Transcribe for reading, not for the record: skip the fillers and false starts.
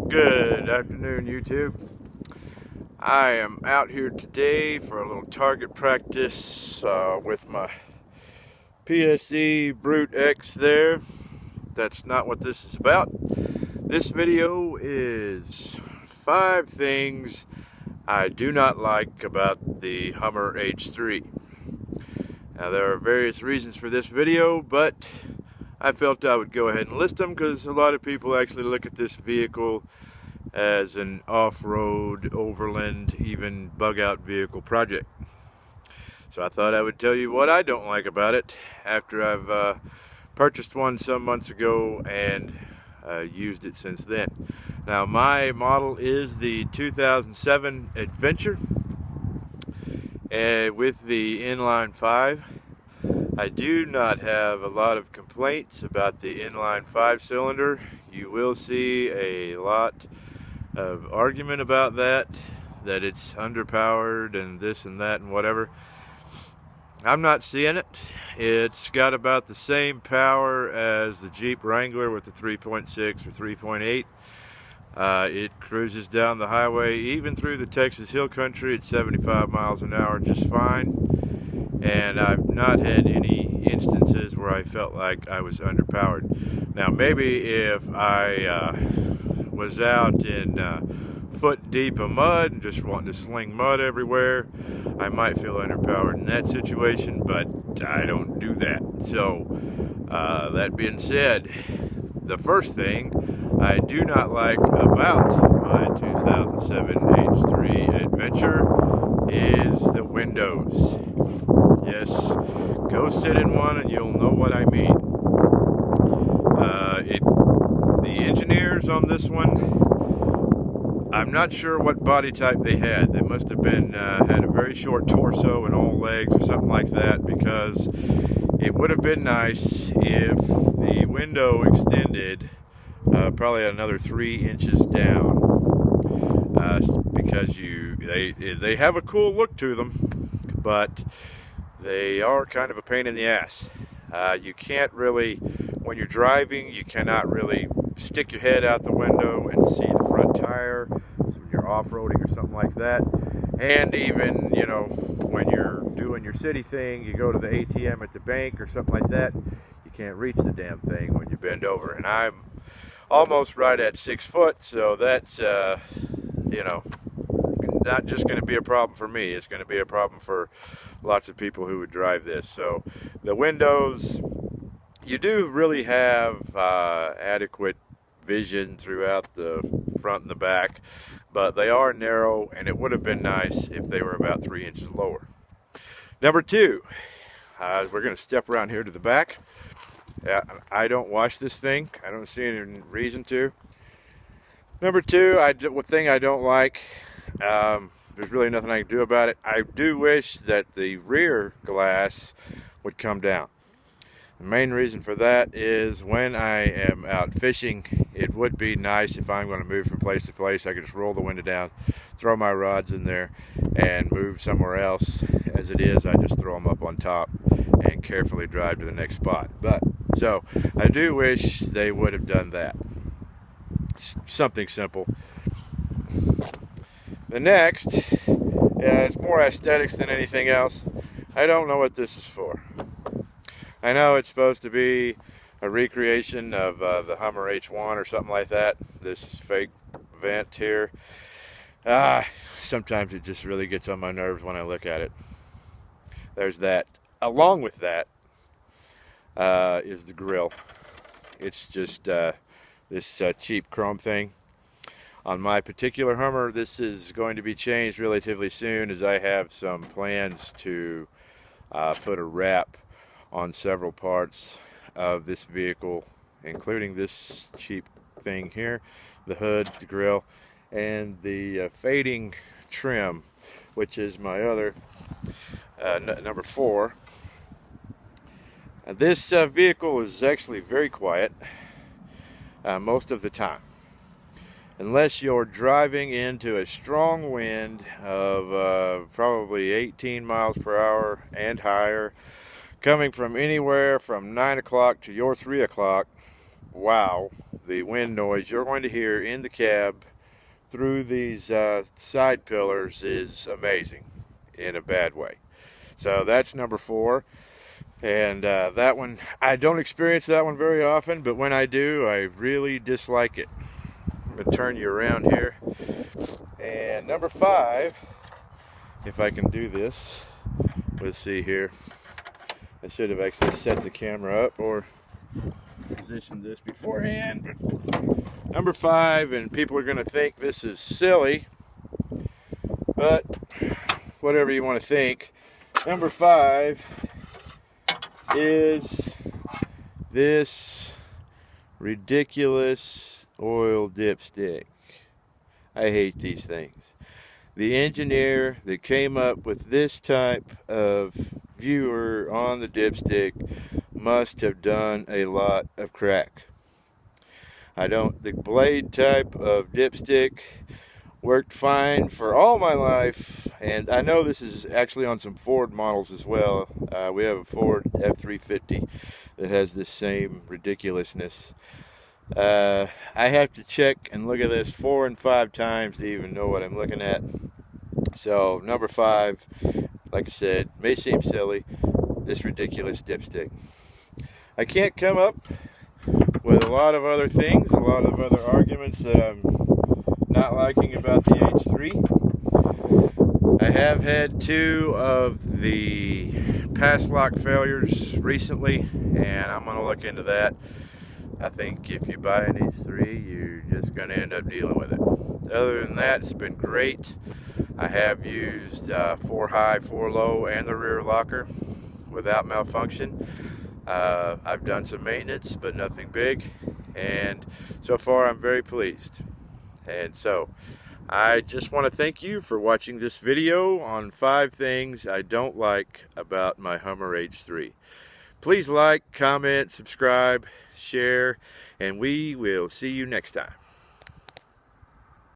Good afternoon, YouTube. I am out here today for a little target practice with my PSE Brute X there. That's not what this is about. This video is 5 things I do not like about the Hummer H3. Now, there are various reasons for this video, but I felt I would go ahead and list them because a lot of people actually look at this vehicle as an off-road, overland, even bug-out vehicle project. So I thought I would tell you what I don't like about it after I've purchased one some months ago and used it since then. Now, my model is the 2007 Adventure with the inline 5. I do not have a lot of complaints about the inline 5-cylinder. You will see a lot of argument about that it's underpowered and this and that and whatever. I'm not seeing it. It's got about the same power as the Jeep Wrangler with the 3.6 or 3.8. It cruises down the highway, even through the Texas Hill Country, at 75 miles an hour just fine. And I've not had any instances where I felt like I was underpowered. Now, maybe if I was out in foot deep of mud and just wanting to sling mud everywhere, I might feel underpowered in that situation, but I don't do that. So, that being said, the first thing I do not like about my 2007 H3 Adventure is the windows. Yes, go sit in one and you'll know what I mean. The engineers on this one, I'm not sure what body type they had. They must have been had a very short torso and all legs or something like that, because it would have been nice if the window extended probably another 3 inches down, because they have a cool look to them, but they are kind of a pain in the ass. You can't really, when you're driving, you cannot really stick your head out the window and see the front tire. So when you're off-roading or something like that, and even, you know, when you're doing your city thing, you go to the ATM at the bank or something like that, you can't reach the damn thing when you bend over. And I'm almost right at 6 foot, so that's, you know, not just going to be a problem for me. It's going to be a problem for lots of people who would drive this. So the windows, you do really have adequate vision throughout the front and the back, but they are narrow, and it would have been nice if they were about 3 inches lower. Number 2, we're going to step around here to the back. I don't wash this thing. I don't see any reason to. Number 2, one thing I don't like, there's really nothing I can do about it. I do wish that the rear glass would come down. The main reason for that is when I am out fishing, it would be nice if I'm going to move from place to place, I could just roll the window down, throw my rods in there, and move somewhere else. As it is, I just throw them up on top and carefully drive to the next spot. So I do wish they would have done that. Something simple. The next, it's more aesthetics than anything else. I don't know what this is for. I know it's supposed to be a recreation of the Hummer H1 or something like that. This fake vent here. Sometimes it just really gets on my nerves when I look at it. There's that. Along with that is the grill. It's just this cheap chrome thing. On my particular Hummer, this is going to be changed relatively soon, as I have some plans to put a wrap on several parts of this vehicle, including this cheap thing here, the hood, the grill, and the fading trim, which is my other number 4. This vehicle is actually very quiet most of the time, unless you're driving into a strong wind of probably 18 miles per hour and higher, coming from anywhere from 9 o'clock to your 3 o'clock. Wow, the wind noise you're going to hear in the cab through these side pillars is amazing in a bad way. So that's number 4. And that one, I don't experience that one very often, but when I do, I really dislike it. I'm going to turn you around here. And number 5, if I can do this, let's see here. I should have actually set the camera up or positioned this beforehand. But number 5, and people are going to think this is silly, but whatever you want to think. Number 5 is this ridiculous oil dipstick. I hate these things. The engineer that came up with this type of viewer on the dipstick must have done a lot of crack. The blade type of dipstick worked fine for all my life, and I know this is actually on some Ford models as well. We have a Ford F350 that has this same ridiculousness. I have to check and look at this 4 and 5 times to even know what I'm looking at. So number 5, like I said, may seem silly, this ridiculous dipstick. I can't come up with a lot of other things, a lot of other arguments that I'm not liking about the H3. I have had 2 of the pass lock failures recently, and I'm going to look into that. I think if you buy an H3, you're just going to end up dealing with it. Other than that, it's been great. I have used 4 high, 4 low, and the rear locker without malfunction. I've done some maintenance, but nothing big, and so far I'm very pleased. And so I just want to thank you for watching this video on 5 things I don't like about my Hummer H3. Please like, comment, subscribe, share, and we will see you next time.